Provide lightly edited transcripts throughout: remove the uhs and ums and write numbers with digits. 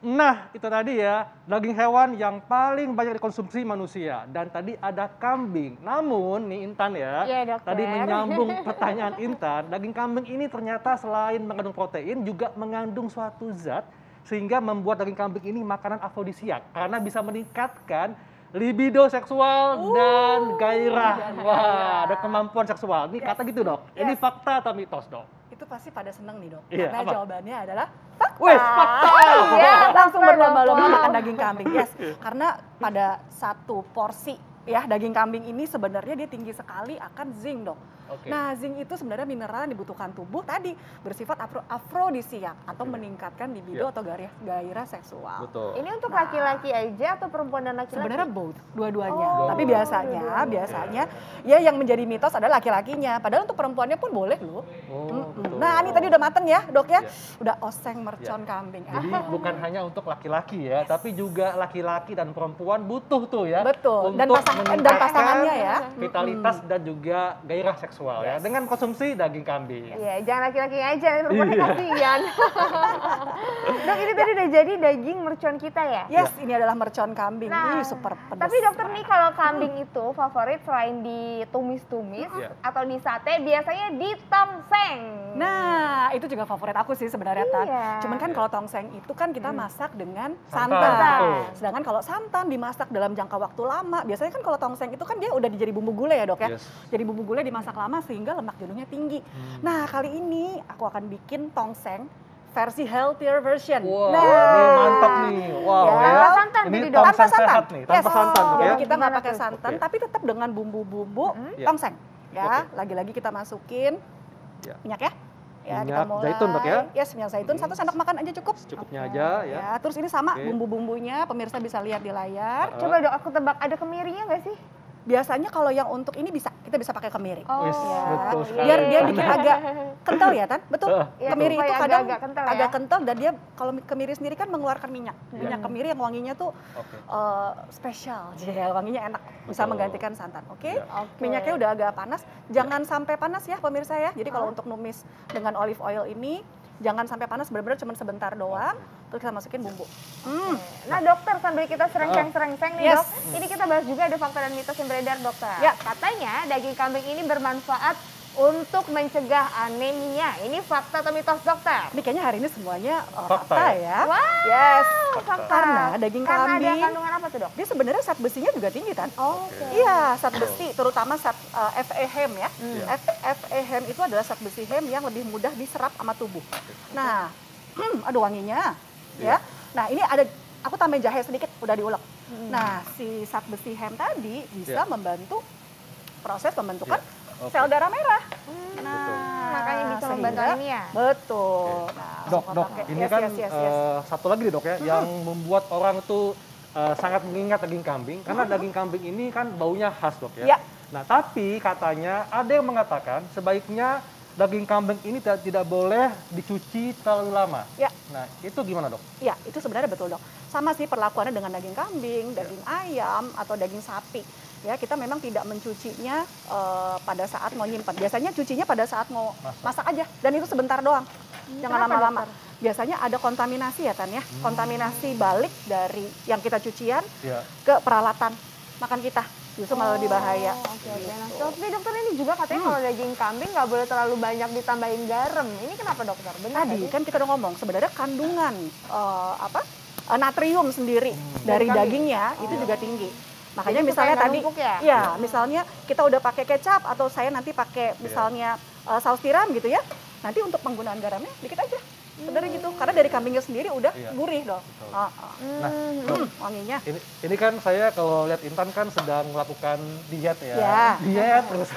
Nah, itu tadi ya, daging hewan yang paling banyak dikonsumsi manusia. Dan tadi ada kambing. Namun, nih Intan ya, Iya, dokter. tadi menyambung pertanyaan Intan, daging kambing ini ternyata selain mengandung protein, juga mengandung suatu zat, sehingga membuat daging kambing ini makanan afrodisiak. Karena bisa meningkatkan libido seksual dan gairah. Wah, ada kemampuan seksual. Ini kata gitu dok. Ini fakta atau mitos dok? Itu pasti pada seneng nih dok, Iya, karena apa? jawabannya adalah fakta. Wih, fakta! Iya, Langsung fakta, berlomba-lomba Dok. makan daging kambing, yes. Karena pada satu porsi ya daging kambing ini sebenarnya dia tinggi sekali akan zinc dok. Oke. Nah zinc itu sebenarnya mineral yang dibutuhkan tubuh tadi bersifat afrodisiak atau Oke. meningkatkan libido Iya. atau gairah seksual. Betul. Ini untuk laki-laki aja atau perempuan dan laki-laki? Sebenarnya both, dua-duanya. Oh, Tapi biasanya, dua-duanya. ya yang menjadi mitos adalah laki-lakinya. Padahal untuk perempuannya pun boleh loh. Oh, betul. Nah ini tadi udah mateng ya dok ya, Iya. udah oseng mercon kambing. Jadi bukan hanya untuk laki-laki ya, tapi juga laki-laki dan perempuan butuh tuh ya. Betul. Dan untuk dan pasangannya ya. vitalitas dan juga gairah seksual ya. Yes. Dengan konsumsi daging kambing. Iya, jangan laki-laki aja, perempuannya Iya. kasihan. Dok, ini tadi udah jadi daging mercon kita ya? Yes, ini adalah mercon kambing. Nah, Ih, super pedas. tapi dokter nih kalau kambing itu favorit selain ditumis-tumis Iya. atau di sate, biasanya di tongseng. Nah, itu juga favorit aku sih sebenarnya Tan. Iya. Cuman kan kalau tongseng itu kan kita masak dengan Santan. santan. Betul. Sedangkan kalau santan dimasak dalam jangka waktu lama, biasanya kan kalau tongseng itu kan dia udah jadi bumbu gulai ya dok ya. Yes. Jadi bumbu gulai dimasak lama sehingga lemak jenuhnya tinggi. Nah, kali ini aku akan bikin tongseng versi healthier version. Wow, Nah, ini mantap nih. Wow Ya. ya. Tanpa santan Ini jadi dong. tongseng Tanpa santan. sehat nih, tanpa Yes. santan dok Jadi ya. kita nggak Gimana pakai tuh? santan, Oke. tapi tetap dengan bumbu-bumbu Iya. tongseng. Ya, Oke. lagi-lagi kita masukin Ya. minyak ya. Ya, Minyak kita mulai. zaitun, Dok, ya? Yes, minyak zaitun. Satu sendok makan aja cukup. Secukupnya Oke. aja ya. Ya, terus ini sama Oke. bumbu-bumbunya, pemirsa bisa lihat di layar. Coba dok, aku tebak, ada kemirinya nggak sih? Biasanya kalau yang untuk ini kita bisa pakai kemiri. Oh, Wis, Ya, betul sekali. biar dia bikin agak kental ya, Tan? Betul. Iya, Kemiri itu supaya kadang agak kental ya. agak kental dan dia kalau kemiri sendiri kan mengeluarkan minyak. Minyak kemiri yang wanginya tuh Oke. spesial. Jadi wanginya enak, bisa Betul. menggantikan santan. Oke. Ya. Oke. Minyaknya udah agak panas, jangan sampai panas ya pemirsa ya. Jadi kalau untuk numis dengan olive oil ini jangan sampai panas, benar-benar cuma sebentar doang. Terus kita masukin bumbu. Nah dokter, sambil kita serengseng-serengseng nih Yes. dok, ini kita bahas juga ada fakta dan mitos yang beredar dokter. Ya. Katanya daging kambing ini bermanfaat untuk mencegah anemia. Ini fakta atau mitos dokter? Ini kayaknya hari ini semuanya Fakta fakta ya? ya. Wah, Yes. fakta. Karena daging Karena ada kambing kandungan apa tuh dok? dia sebenarnya zat besinya juga tinggi kan? Oke. Iya, zat besi, terutama zat Fe-hem ya. Iya. Fe-hem itu adalah zat besi hem yang lebih mudah diserap sama tubuh. Nah, aduh wanginya, ya. Nah ini aku tambahin jahe sedikit, udah diulek. Nah, si zat besi hem tadi bisa Iya. membantu proses pembentukan Iya. Oke. sel darah merah. Makanya bisa membantu sehingga- anemia. Betul. Nah, Dok, langsung dok, pakai. ini Yes, kan yes, yes, yes. satu lagi nih dok ya, yang membuat orang tuh sangat mengingat daging kambing, karena daging kambing ini kan baunya khas dok ya. Ya. Nah tapi katanya ada yang mengatakan sebaiknya daging kambing ini tidak boleh dicuci terlalu lama. Ya. Nah itu gimana dok? Ya, itu sebenarnya betul dok. Sama sih perlakuannya dengan daging kambing, daging ayam, atau daging sapi. Ya, kita memang tidak mencucinya pada saat mau nyimpan. Biasanya cucinya pada saat mau masak aja, dan itu sebentar doang. Jangan Kenapa, lama-lama. dokter? Biasanya ada kontaminasi ya Tan ya, kontaminasi balik dari yang kita cucian Ya. ke peralatan makan kita. Justru malah lebih bahaya. Oke, oke. Nah, tapi dokter ini juga katanya kalau daging kambing nggak boleh terlalu banyak ditambahin garam. Ini kenapa dokter? Benar Tadi nggak sih? kan kita udah ngomong sebenarnya kandungan natrium sendiri dari Dari kambing. dagingnya itu juga tinggi. Makanya Jadi misalnya supaya nggak tadi, numpuk ya? ya misalnya kita udah pakai kecap atau saya nanti pakai misalnya saus tiram gitu ya. Nanti untuk penggunaan garamnya dikit aja. Sebenarnya gitu. Karena dari kambingnya sendiri udah Iya. gurih dong. Betul. Ah. Nah dok, Wanginya. ini kan saya kalau lihat Intan kan sedang melakukan diet ya. Ya. Diet terus.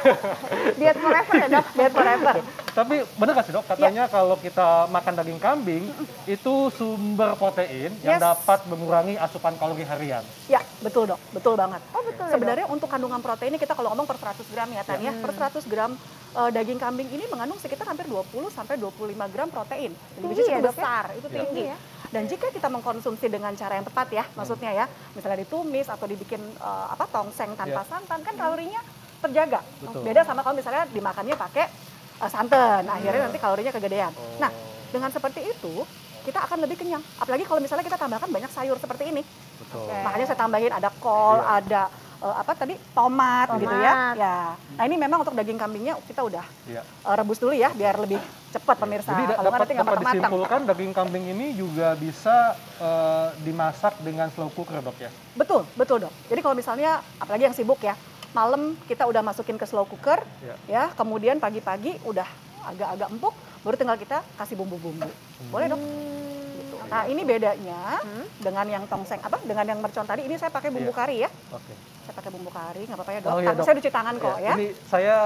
Diet forever ya dok? Diet forever. Tapi benar nggak sih dok? Katanya kalau kita makan daging kambing itu sumber protein yang Yes. dapat mengurangi asupan kalori harian. Ya, betul dok. Betul banget. Oh betul ya, Sebenarnya untuk kandungan protein ini kita kalau ngomong per 100 gram ya Tan ya. Per 100 gram daging kambing ini mengandung sekitar hampir 20 sampai 25 gram protein. Jadi Tinggi which is ya, itu Dok, ya? besar, itu Iya. tinggi. Ya. Dan jika kita mengkonsumsi dengan cara yang tepat ya, maksudnya ya, misalnya ditumis atau dibikin tongseng tanpa Iya. santan kan kalorinya terjaga. Betul. Beda sama kalau misalnya dimakannya pakai santan, akhirnya nanti kalorinya kegedean. Oh. Nah, dengan seperti itu kita akan lebih kenyang. Apalagi kalau misalnya kita tambahkan banyak sayur seperti ini. Betul. Oke. Makanya saya tambahin ada kol, Iya. ada apa tadi tomat gitu ya. Tomat. Ya. Nah ini memang untuk daging kambingnya kita udah Iya. rebus dulu ya biar lebih cepat pemirsa. Jadi Kalau nggak dapat nanti nggak matang-matang. disimpulkan daging kambing ini juga bisa dimasak dengan slow cooker, Dok ya. Betul, betul dok. Jadi kalau misalnya apalagi yang sibuk ya, malam kita udah masukin ke slow cooker, Iya. ya, kemudian pagi-pagi udah agak-agak empuk, baru tinggal kita kasih bumbu-bumbu. Boleh dok. Gitu. Nah ini bedanya dengan yang tongseng dengan yang mercon tadi, ini saya pakai bumbu Iya. kari ya. Oke. Saya pakai bumbu kari, nggak apa-apa ya dok. Oh, iya, Dok. Saya cuci tangan kok ya. Ini saya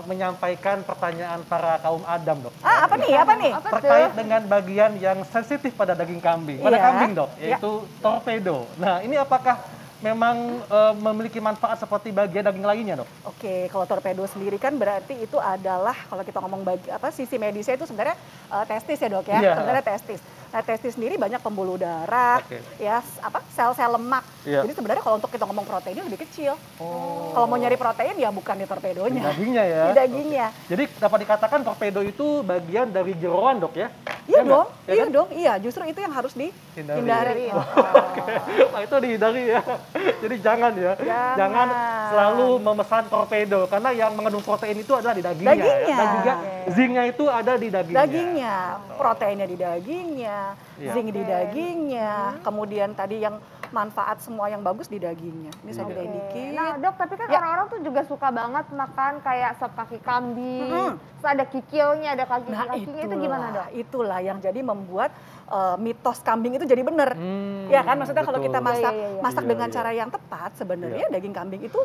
menyampaikan pertanyaan para kaum Adam, Dok. Apa nih? Apa nih? Apa Terkait tuh? dengan bagian yang sensitif pada daging kambing, pada Iya. kambing, Dok, Iya. yaitu torpedo. Nah, ini apakah memang memiliki manfaat seperti bagian daging lainnya, Dok? Oke, kalau torpedo sendiri kan berarti itu adalah kalau kita ngomong sisi medisnya itu sebenarnya testis ya dok ya, Iya. sebenarnya testis. Nah testis sendiri banyak pembuluh darah, Oke. ya sel-sel lemak. Iya. Jadi sebenarnya kalau untuk kita ngomong proteinnya lebih kecil. Oh. Kalau mau nyari protein ya bukan di Di torpedonya, dagingnya ya. di dagingnya. Jadi dapat dikatakan torpedo itu bagian dari jeroan, Dok ya? Iya Ya nggak? dong, Ya iya kan? dong, iya. Justru itu yang harus dihindari. Oh. Nah, itu dihindari ya. Jadi jangan ya. Jangan. Jangan selalu memesan torpedo karena yang mengandung protein itu adalah di dagingnya. Ya. Dagingnya. Dan juga Oke. zincnya itu ada di dagingnya. Dagingnya, proteinnya di dagingnya, Iya. zinc di Oke. dagingnya, kemudian tadi yang manfaat semua yang bagus di dagingnya. Ini saya Iya. gedein Oke. dikit. Nah dok, tapi kan Ya. orang-orang tuh juga suka banget makan kayak sop kaki kambing, Mm-mm. terus ada kikilnya, ada Nah kaki-kakinya, itu gimana dok? itulah yang jadi membuat mitos kambing itu jadi benar. Ya kan, maksudnya kalau betul. kita masak Iya, iya, iya. masak Iya, dengan iya. cara yang tepat, sebenarnya daging kambing itu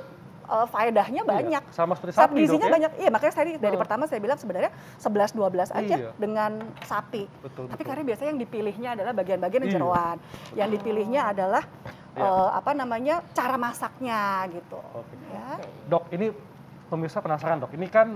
faedahnya Iya, banyak. sama seperti Zat sapi, Dok, gizinya ya? banyak. Iya, makanya dari Betul. pertama saya bilang sebenarnya 11-12 aja Iya. dengan sapi. Betul, Tapi betul. karena biasanya yang dipilihnya adalah bagian-bagian Iya. jeroan. Yang dipilihnya adalah Iya. cara masaknya gitu. Oke. Ya. Dok, ini pemirsa penasaran, Dok. Ini kan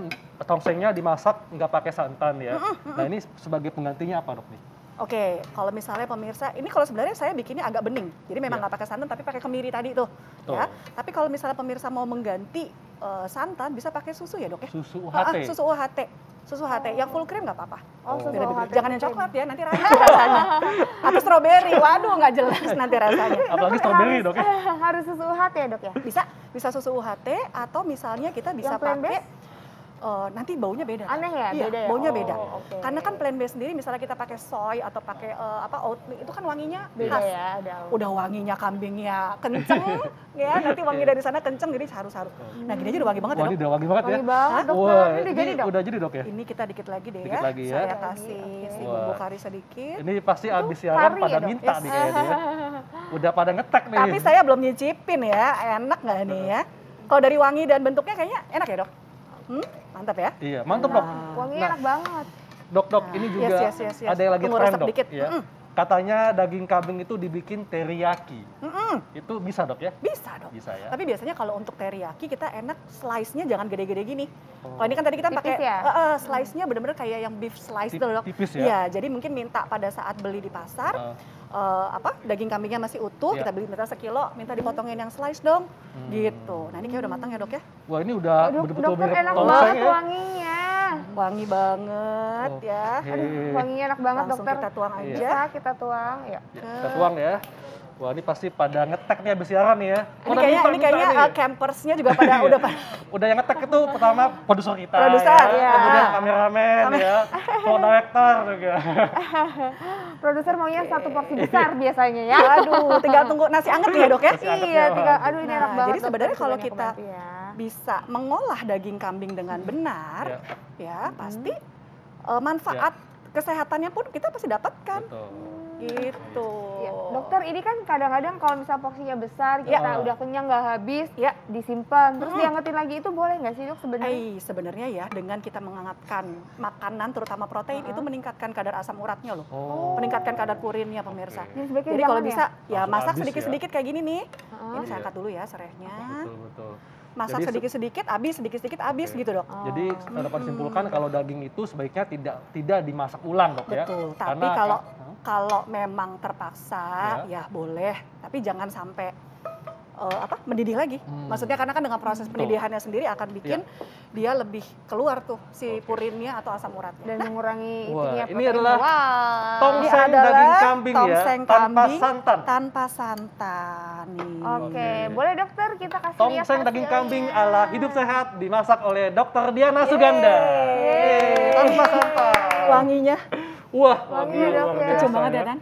tongsengnya dimasak nggak pakai santan ya. Nah, ini sebagai penggantinya apa, Dok nih? Oke, kalau misalnya pemirsa, ini kalau sebenarnya saya bikinnya agak bening. Jadi memang Iya. nggak pakai santan tapi pakai kemiri tadi tuh. Betul. Ya. Tapi kalau misalnya pemirsa mau mengganti santan bisa pakai susu ya, Dok ya? Susu Ah, UHT. susu UHT. Susu UHT yang full cream nggak apa-apa. Oh, susu Beda-beda. UHT Jangan yang cream. coklat ya, nanti rasanya. Atau strawberry, waduh nggak jelas nanti rasanya. Apalagi strawberry, Dok ya. Harus susu UHT ya dok ya? Bisa susu UHT atau misalnya kita bisa Yang plant pakai nanti baunya beda. Aneh ya? Iya, Beda ya? baunya Oh, beda. oke. Karena kan plant based sendiri misalnya kita pakai soy atau pakai oat milk itu kan wanginya Beda khas. ya, ada. Udah wanginya kambingnya kenceng ya, nanti wangi dari sana kenceng jadi harus. Nah, gini aja udah wangi banget ya, Wah, ini Dok. udah wangi banget ya. Wangi banget dokter, Wah, ini udah jadi dok? udah jadi, Dok ya. Ini kita dikit lagi deh Dikit ya. lagi ya. Saya Dikit kasih lagi. si Wah. bumbu kari sedikit. Ini pasti abis siaran kari pada ya, Dok? minta Yes. nih kayaknya ya. Udah pada ngetek nih. Tapi saya belum nyicipin ya, enak nggak nih ya? Kalau dari wangi dan bentuknya kayaknya enak ya, Dok? Mantap ya? Iya, mantap, Dok. Wanginya Nah, enak banget. Dok, Nah, ini juga yes. ada yang lagi Tunggu tren, resep Dok. dikit. Ya. Katanya daging kambing itu dibikin teriyaki. Itu bisa, Dok ya? Bisa, Dok. Bisa ya. Tapi biasanya kalau untuk teriyaki kita enak slice-nya jangan gede-gede gini. Kalau ini kan tadi kita Tipis pakai ya? slice-nya benar-benar kayak yang beef slice Tip- tuh, Dok. tipis ya? Iya, jadi mungkin minta pada saat beli di pasar daging kambingnya masih utuh, Iya. kita beli minta sekilo, minta dipotongin yang slice dong. Gitu. Nah, ini kayak udah matang ya, Dok ya? Wah, ini udah Aduh, betul-betul dokter mirip enak tongseng banget ya. wanginya. Wangi banget ya. Oke. Aduh, wanginya enak banget Langsung dokter. kita tuang Iya. aja. Bisa kita tuang, ya. Ya, kita tuang ya. Wah, ini pasti pada ngetek nih abis siaran nih ya. Ini kayaknya campersnya juga pada udah pada Udah yang ngetek itu pertama produser kita Produser, ya. ya. Kemudian kameramen ya. Floor director juga. Produser maunya satu porsi besar biasanya ya. Aduh, tinggal tunggu nasi anget ya, Dok ya? Nasi anget Iya, ya. tinggal aduh ini Nah, enak banget. jadi sebenarnya dokter, kalau banyak kita banget ya. bisa mengolah daging kambing dengan benar, ya pasti manfaat kesehatannya pun kita pasti dapatkan. Betul. Gitu. Ya, dokter ini kan kadang-kadang kalau misal porsinya besar, kita Ya. udah kenyang nggak habis, Ya. disimpan, terus diangetin lagi itu boleh nggak sih dok sebenarnya? Sebenarnya ya dengan kita menghangatkan makanan terutama protein itu meningkatkan kadar asam uratnya loh. Oh. Meningkatkan kadar purinnya pemirsa. Oke. Jadi sebaiknya Jadi kalau jangan bisa ya Langsung masak habis sedikit-sedikit kayak gini nih. Heeh. Ini saya Iya. angkat dulu ya serehnya. Betul, betul. Masak Jadi sedikit-sedikit habis, sedikit-sedikit habis Oke. gitu, Dok. Jadi dapat disimpulkan kalau daging itu sebaiknya tidak dimasak ulang, Dok ya. Betul. Tapi Karena kalau memang terpaksa ya boleh, tapi jangan sampai mendidih lagi. Maksudnya karena kan dengan proses pendidihannya sendiri akan bikin dia lebih keluar tuh si purinnya atau asam uratnya. Dan mengurangi Wah, itunya ini protein. adalah Wow. tongseng Ini adalah daging kambing ya, tongseng tanpa kambing santan. Tanpa santan nih. Oke, boleh dokter kita kasih lihat Tongseng daging kambing hasilnya. ala hidup sehat dimasak oleh Dr. Diana Suganda. Yeay. Tanpa santan. Wanginya Wah, Wangi luar ya, dok, ya. biasa kecium banget ya kan?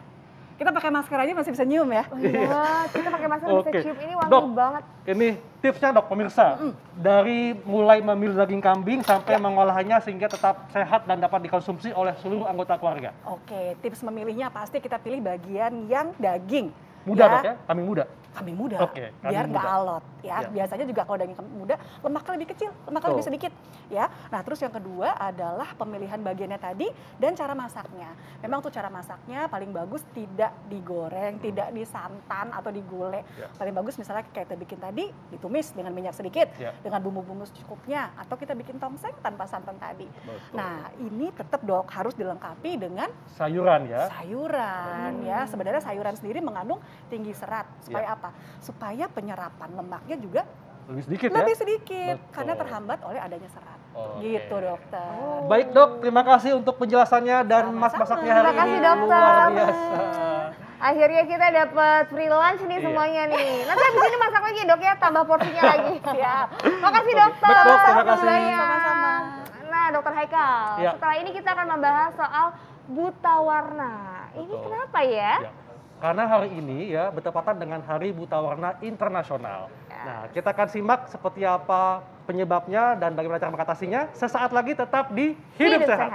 Kita pakai masker aja masih bisa nyium ya. Oh iya, kita pakai masker bisa Oke. cium, ini wangi Dok. banget. Ini tipsnya dok pemirsa, dari mulai memilih daging kambing sampai mengolahnya sehingga tetap sehat dan dapat dikonsumsi oleh seluruh anggota keluarga. Oke, tips memilihnya pasti kita pilih bagian yang daging. Muda dok ya, kambing muda. Kambing muda, Oke, kambing biar nggak muda. alot ya. Ya. Biasanya juga kalau daging kambing muda lemaknya lebih kecil, lemaknya lebih sedikit ya. Nah terus yang kedua adalah pemilihan bagiannya tadi dan cara masaknya. Memang tuh cara masaknya paling bagus tidak digoreng, tidak disantan atau digulai. Ya. Paling bagus misalnya kayak kita bikin tadi ditumis dengan minyak sedikit, Ya. dengan bumbu-bumbu secukupnya, atau kita bikin tongseng tanpa santan tadi. Betul. Nah ini tetap dok harus dilengkapi dengan Sayuran ya. sayuran ya. Sebenarnya sayuran sendiri mengandung tinggi serat. Supaya Ya. apa? Supaya penyerapan lemaknya juga Lebih sedikit ya. lebih sedikit Betul. karena terhambat oleh adanya serat. Oke. Gitu dokter. Baik dok, terima kasih untuk penjelasannya dan Sama-sama. mas-masaknya hari Terima kasih, ini. dokter. Luar biasa. Akhirnya kita dapat free lunch nih Iya. semuanya nih. Nanti habis ini masak lagi dok ya, tambah porsinya lagi. Siap. Makasih dokter. Baik, dok, terima Waktu kasih. banyak. Sama-sama. Nah dokter Haikal, Iya. setelah ini kita akan membahas soal buta warna. Ini Betul. kenapa ya? Ya. Karena hari ini ya bertepatan dengan Hari Buta Warna Internasional. Nah, kita akan simak seperti apa penyebabnya dan bagaimana cara mengatasinya. Sesaat lagi tetap di Hidup Sehat.